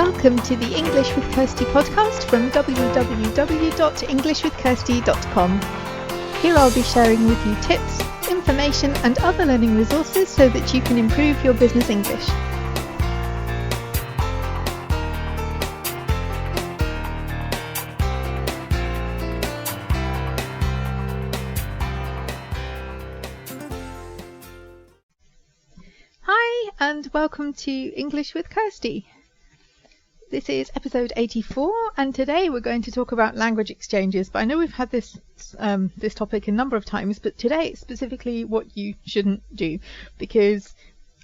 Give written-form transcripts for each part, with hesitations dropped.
Welcome to the English with Kirsty podcast from www.englishwithkirsty.com. Here I'll be sharing with you tips, information and other learning resources so that you can improve your business English. Hi and welcome to English with Kirsty. This is episode 84 and today we're going to talk about language exchanges, but I know we've had this topic a number of times, but today it's specifically what you shouldn't do, because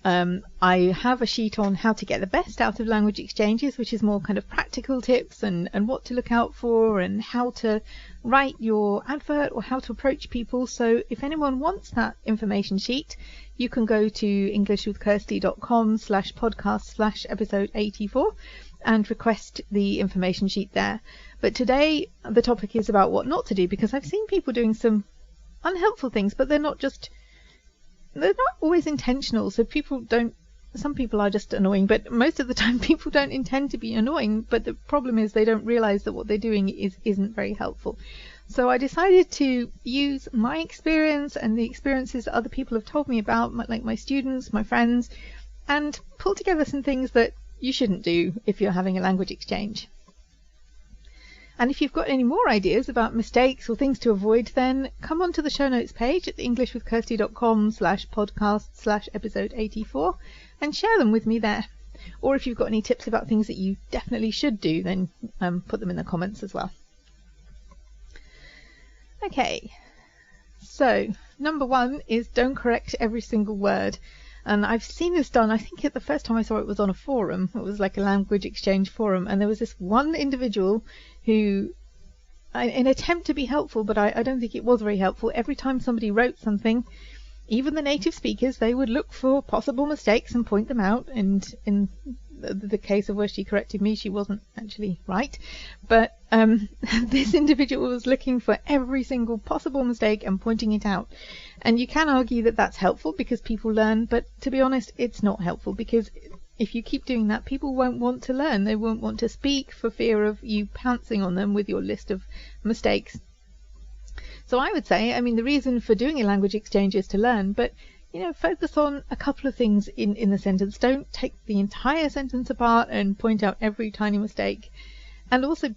I have a sheet on how to get the best out of language exchanges, which is more kind of practical tips and what to look out for and how to write your advert or how to approach people. So if anyone wants that information sheet, you can go to englishwithkirsty.com/podcast/episode 84 and request the information sheet there. But today the topic is about what not to do, because I've seen people doing some unhelpful things, but they're not always intentional. So some people are just annoying, but most of the time people don't intend to be annoying, but the problem is they don't realize that what they're doing isn't very helpful. So I decided to use my experience and the experiences that other people have told me about, like my students, my friends, and pull together some things that you shouldn't do if you're having a language exchange. And if you've got any more ideas about mistakes or things to avoid, then come onto the show notes page at englishwithkirsty.com/podcast/episode 84 and share them with me there. Or if you've got any tips about things that you definitely should do, then put them in the comments as well. Okay, so number one is don't correct every single word. And I've seen this done, I think the first time I saw it was on a forum. It was like a language exchange forum, and there was this one individual who, in an attempt to be helpful, but I don't think it was very helpful, every time somebody wrote something, even the native speakers, they would look for possible mistakes and point them out. And in the case of where she corrected me, she wasn't actually right. But this individual was looking for every single possible mistake and pointing it out. And you can argue that that's helpful because people learn, but to be honest, it's not helpful, because if you keep doing that, people won't want to learn. They won't want to speak for fear of you pouncing on them with your list of mistakes. So I would say, the reason for doing a language exchange is to learn, but focus on a couple of things in the sentence. Don't take the entire sentence apart and point out every tiny mistake. And also,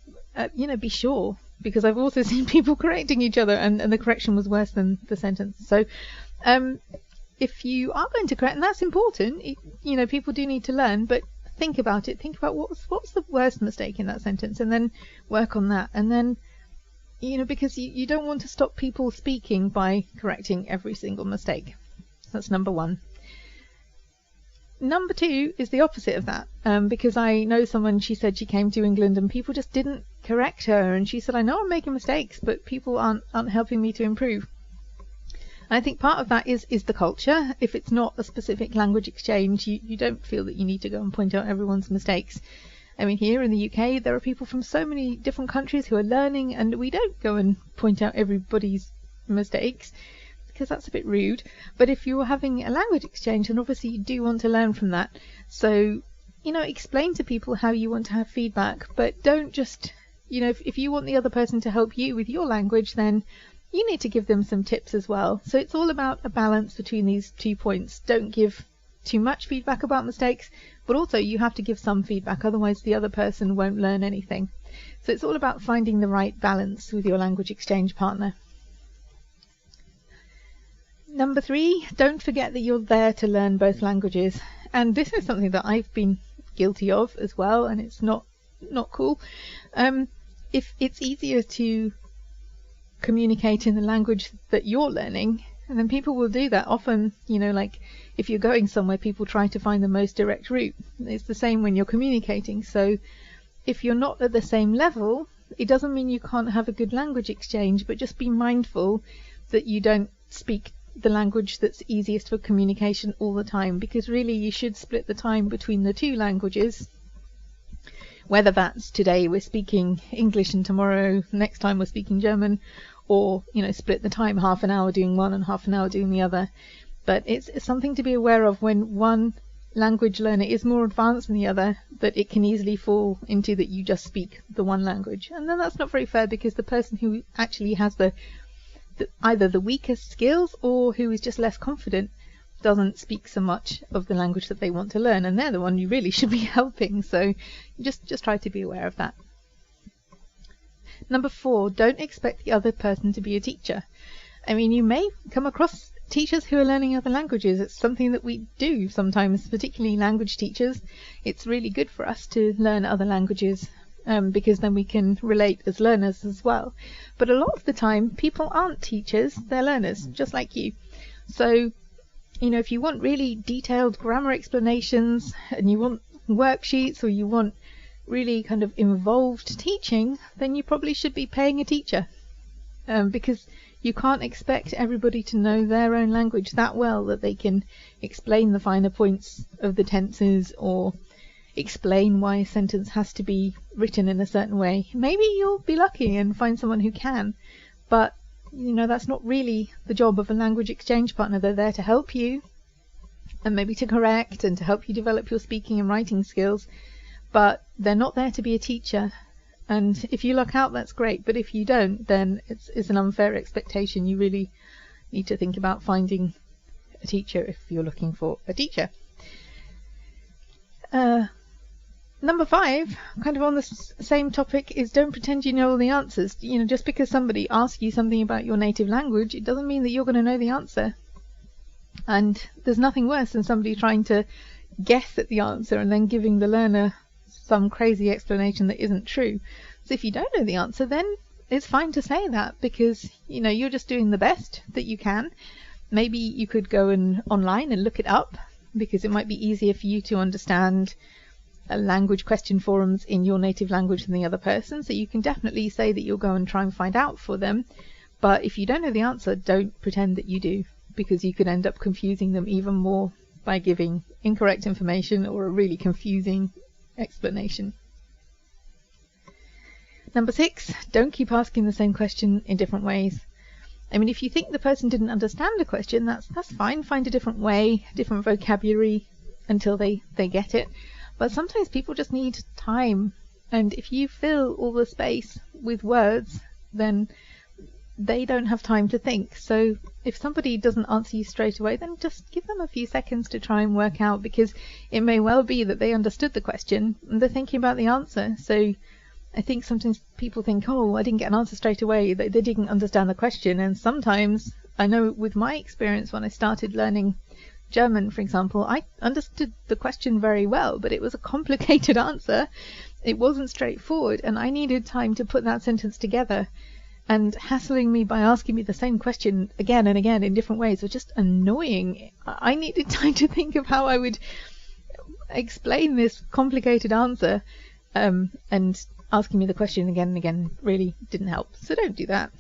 be sure, because I've also seen people correcting each other and the correction was worse than the sentence. So if you are going to correct, and that's important, people do need to learn, but think about it. Think about what's the worst mistake in that sentence, and then work on that. And then, because you don't want to stop people speaking by correcting every single mistake. That's number one. Number two is the opposite of that, because I know someone, she said she came to England and people just didn't correct her, and she said, I know I'm making mistakes, but people aren't helping me to improve. And I think part of that is the culture. If it's not a specific language exchange, you don't feel that you need to go and point out everyone's mistakes. Here in the UK, there are people from so many different countries who are learning, and we don't go and point out everybody's mistakes, because that's a bit rude. But if you're having a language exchange, then obviously you do want to learn from that. So, explain to people how you want to have feedback, but don't just, if you want the other person to help you with your language, then you need to give them some tips as well. So it's all about a balance between these 2 points. Don't give too much feedback about mistakes, but also you have to give some feedback, otherwise the other person won't learn anything. So it's all about finding the right balance with your language exchange partner. Number three, don't forget that you're there to learn both languages. And this is something that I've been guilty of as well, and it's not cool. If it's easier to communicate in the language that you're learning, and then people will do that. Often, like if you're going somewhere, people try to find the most direct route. It's the same when you're communicating. So if you're not at the same level, it doesn't mean you can't have a good language exchange, but just be mindful that you don't speak the language that's easiest for communication all the time, because really you should split the time between the two languages, whether that's today we're speaking English and tomorrow next time we're speaking German, or split the time, half an hour doing one and half an hour doing the other. But it's something to be aware of when one language learner is more advanced than the other, but it can easily fall into that you just speak the one language. And then that's not very fair, because the person who actually has either the weakest skills or who is just less confident doesn't speak so much of the language that they want to learn, and they're the one you really should be helping. So just try to be aware of that. Number 4, don't expect the other person to be a teacher. I mean, you may come across teachers who are learning other languages. It's something that we do sometimes, particularly language teachers. It's really good for us to learn other languages, because then we can relate as learners as well. But a lot of the time, people aren't teachers, they're learners, just like you. So, if you want really detailed grammar explanations, and you want worksheets, or you want really kind of involved teaching, then you probably should be paying a teacher, because you can't expect everybody to know their own language that well that they can explain the finer points of the tenses, or explain why a sentence has to be written in a certain way. Maybe you'll be lucky and find someone who can, but that's not really the job of a language exchange partner. They're there to help you, and maybe to correct and to help you develop your speaking and writing skills, but they're not there to be a teacher. And if you luck out, that's great, but if you don't, then it's an unfair expectation. You really need to think about finding a teacher if you're looking for a teacher. Number 5, kind of on the same topic, is don't pretend you know all the answers. Just because somebody asks you something about your native language, it doesn't mean that you're going to know the answer. And there's nothing worse than somebody trying to guess at the answer and then giving the learner some crazy explanation that isn't true. So if you don't know the answer, then it's fine to say that, because you're just doing the best that you can. Maybe you could go online and look it up, because it might be easier for you to understand language question forums in your native language than the other person. So you can definitely say that you'll go and try and find out for them. But if you don't know the answer, don't pretend that you do, because you could end up confusing them even more by giving incorrect information or a really confusing explanation. Number 6, don't keep asking the same question in different ways. I mean, if you think the person didn't understand a question, that's fine. Find a different way, different vocabulary until they get it. But sometimes people just need time, and if you fill all the space with words, then they don't have time to think. So if somebody doesn't answer you straight away, then just give them a few seconds to try and work out, because it may well be that they understood the question and they're thinking about the answer. So I think sometimes people think, oh, I didn't get an answer straight away, they didn't understand the question. And sometimes, I know with my experience when I started learning German, for example, I understood the question very well, but it was a complicated answer. It wasn't straightforward, and I needed time to put that sentence together. And hassling me by asking me the same question again and again in different ways was just annoying. I needed time to think of how I would explain this complicated answer, and asking me the question again and again really didn't help. So don't do that.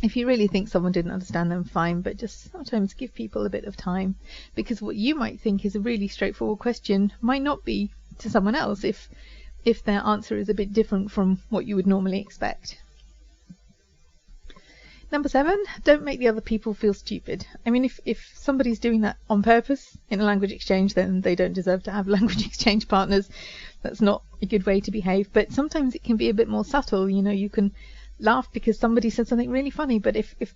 If you really think someone didn't understand them, fine, but just sometimes give people a bit of time, because what you might think is a really straightforward question might not be to someone else if their answer is a bit different from what you would normally expect. Number 7, don't make the other people feel stupid. I mean, if somebody's doing that on purpose in a language exchange, then they don't deserve to have language exchange partners. That's not a good way to behave. But sometimes it can be a bit more subtle. You can laugh because somebody said something really funny, but if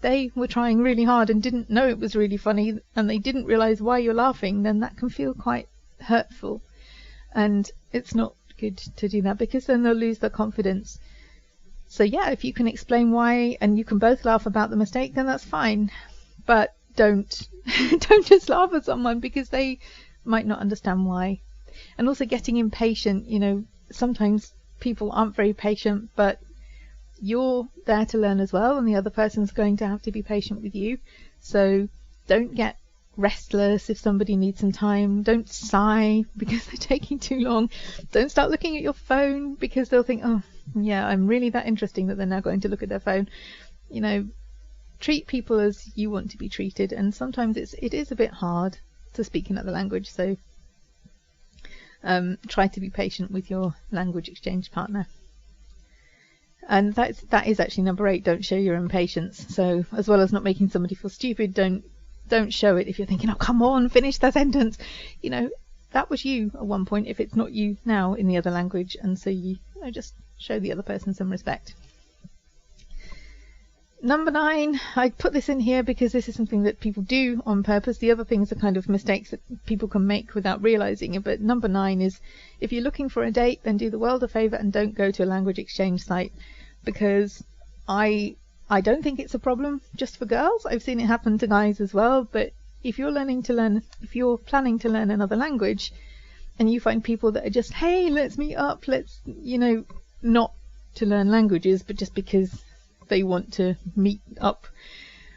they were trying really hard and didn't know it was really funny, and they didn't realize why you're laughing, then that can feel quite hurtful. And it's not good to do that, because then they'll lose their confidence. So yeah, if you can explain why and you can both laugh about the mistake, then that's fine. But don't just laugh at someone because they might not understand why. And also getting impatient, sometimes people aren't very patient, but you're there to learn as well, and the other person's going to have to be patient with you. So don't get restless if somebody needs some time. Don't sigh because they're taking too long. Don't start looking at your phone because they'll think, oh yeah, I'm really that interesting that they're now going to look at their phone. Treat people as you want to be treated, and sometimes it is a bit hard to speak another language, so try to be patient with your language exchange partner. And that is actually number 8, don't show your impatience. So as well as not making somebody feel stupid, don't don't show it if you're thinking, oh, come on, finish the sentence. You know, that was you at one point if it's not you now in the other language, and so you know, just show the other person some respect. Number 9, I put this in here because this is something that people do on purpose. The other things are kind of mistakes that people can make without realizing it. But number 9 is, if you're looking for a date, then do the world a favor and don't go to a language exchange site, because I don't think it's a problem just for girls. I've seen it happen to guys as well. But if you're planning to learn another language, and you find people that are just, hey, let's meet up, let's, you know, not to learn languages, but just because they want to meet up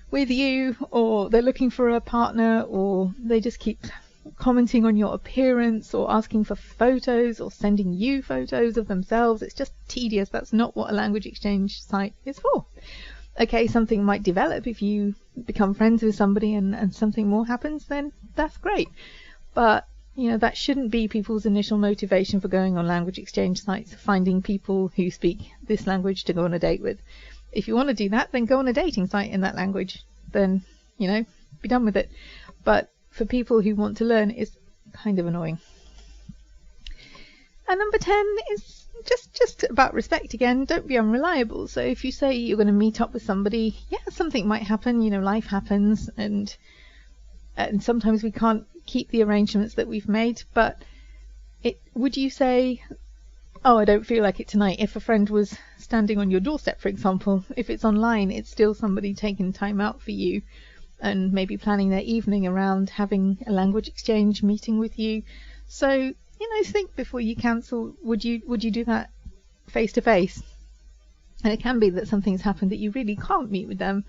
with you, or they're looking for a partner, or they just keep commenting on your appearance, or asking for photos, or sending you photos of themselves. It's just tedious. That's not what a language exchange site is for. Okay, something might develop if you become friends with somebody and something more happens, then that's great. But you know, that shouldn't be people's initial motivation for going on language exchange sites, finding people who speak this language to go on a date with. If you want to do that, then go on a dating site in that language. Then, you know, be done with it. But for people who want to learn, it's kind of annoying. And number 10 is just about respect again. Don't be unreliable. So if you say you're going to meet up with somebody, yeah, something might happen. You know, life happens, and sometimes we can't keep the arrangements that we've made. But would you say, oh, I don't feel like it tonight? If a friend was standing on your doorstep, for example, if it's online, it's still somebody taking time out for you and maybe planning their evening around having a language exchange meeting with you. So, you know, think before you cancel. Would you do that face to face? And it can be that something's happened that you really can't meet with them,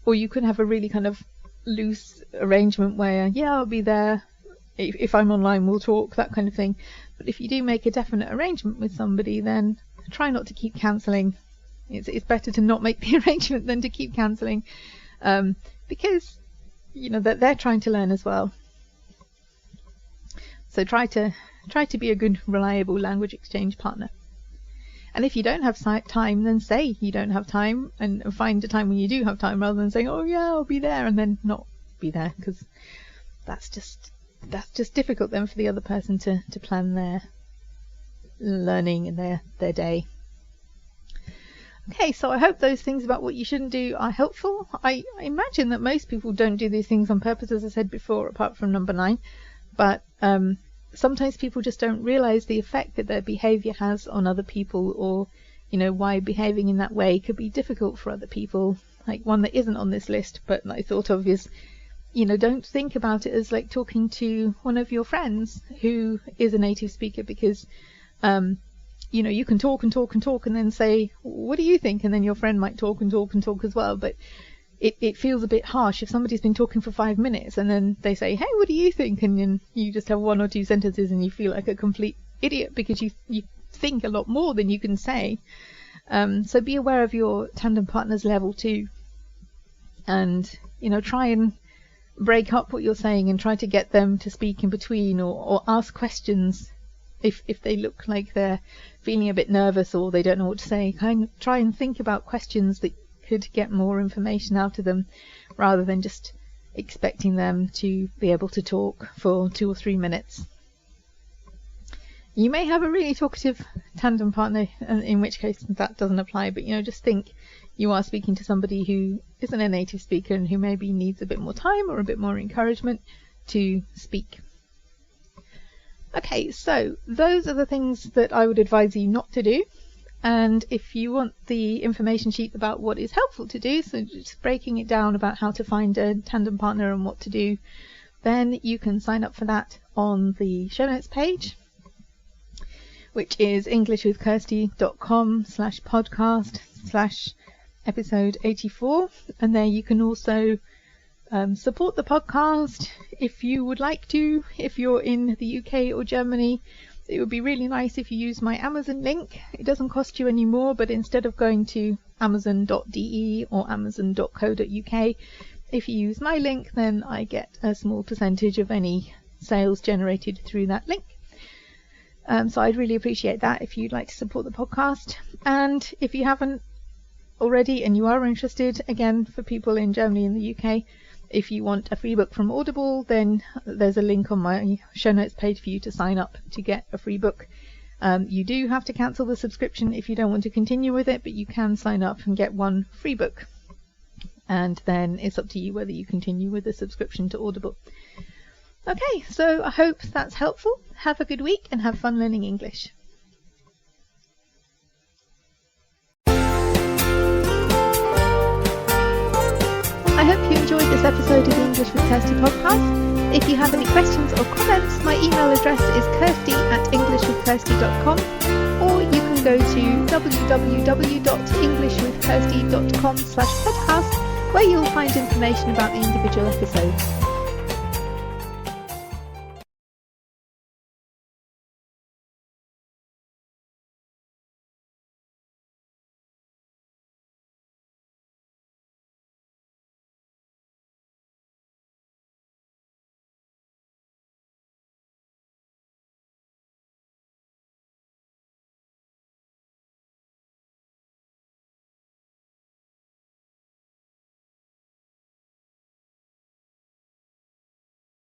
or you could have a really kind of loose arrangement where, yeah, I'll be there. If I'm online, we'll talk, that kind of thing. But if you do make a definite arrangement with somebody, then try not to keep cancelling. It's better to not make the arrangement than to keep cancelling, because you know that they're trying to learn as well. So try to be a good, reliable language exchange partner. And if you don't have time, then say you don't have time, and find a time when you do have time, rather than saying, oh yeah, I'll be there, and then not be there, because that's just difficult then for the other person to plan their learning and their day. Okay, so I hope those things about what you shouldn't do are helpful. I imagine that most people don't do these things on purpose, as I said before, apart from number 9. But sometimes people just don't realize the effect that their behavior has on other people, or, you know, why behaving in that way could be difficult for other people. Like one that isn't on this list, but I thought of is, you know, don't think about it as like talking to one of your friends who is a native speaker, because you know, you can talk and talk and talk and then say, what do you think? And then your friend might talk and talk and talk as well. But it feels a bit harsh if somebody's been talking for 5 minutes and then they say, hey, what do you think? And then you just have 1 or 2 sentences and you feel like a complete idiot because you think a lot more than you can say. So be aware of your tandem partner's level too. And, you know, try and break up what you're saying and try to get them to speak in between, or ask questions if they look like they're feeling a bit nervous or they don't know what to say. Kind of try and think about questions that could get more information out of them, rather than just expecting them to be able to talk for 2 or 3 minutes. You may have a really talkative tandem partner, in which case that doesn't apply, but you know, just think you are speaking to somebody who isn't a native speaker and who maybe needs a bit more time or a bit more encouragement to speak. Okay, so those are the things that I would advise you not to do. And if you want the information sheet about what is helpful to do, so just breaking it down about how to find a tandem partner and what to do, then you can sign up for that on the show notes page, which is englishwithkirsty.com/podcast/episode 84. And there you can also support the podcast if you would like to. If you're in the UK or Germany, it would be really nice if you use my Amazon link. It doesn't cost you any more, but instead of going to amazon.de or amazon.co.uk, if you use my link, then I get a small percentage of any sales generated through that link. So I'd really appreciate that if you'd like to support the podcast. And if you haven't already and you are interested, again, for people in Germany and the UK, If you want a free book from Audible, then there's a link on my show notes page for you to sign up to get a free book. You do have to cancel the subscription if you don't want to continue with it, but you can sign up and get one free book. And then it's up to you whether you continue with the subscription to Audible. Okay, so I hope that's helpful. Have a good week and have fun learning English. I hope you enjoyed this episode of the English with Kirsty podcast. If you have any questions or comments, my email address is kirsty@englishwithkirsty.com, or you can go to www.englishwithkirsty.com/podcast, where you'll find information about the individual episodes.